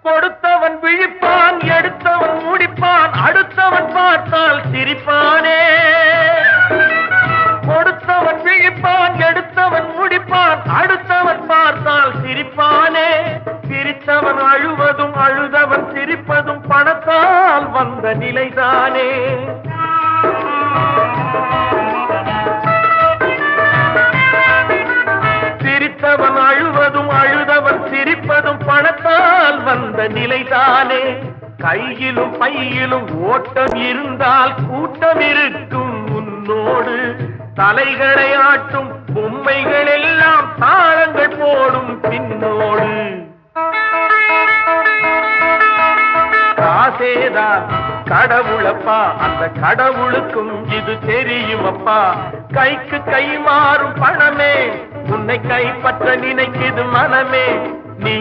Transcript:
கொடுத்தவன் விழிப்பான், எடுத்தவன் முடிப்பான், அடுத்தவன் பார்த்தால் சிரிப்பானே. கொடுத்தவன் விழிப்பான், எடுத்தவன் முடிப்பான், அடுத்தவன் பார்த்தால் சிரிப்பானே. சிரித்தவன் அழுவதும் அழுதவன் சிரிப்பதும் பணத்தால் வந்த நிலைதானே. சிரித்தவன் அழுவதும் அழுதவன் சிரிப்பதும் பணத்தால் வந்த நிலைதானே. கையிலும் பையிலும் ஓட்டம் இருந்தால் கூட்டம் இருக்கும் உன்னோடு. தலைகளை ஆட்டும் பொம்மைகள் எல்லாம் தாளங்கள் போடும் பின்னோடு. காசேதான் கடவுளப்பா, அந்த கடவுளுக்கும் இது தெரியுமப்பா. கைக்கு கை மாறும் பணமே, உன்னை கைப்பற்ற நினைக்குது மனமே. நீ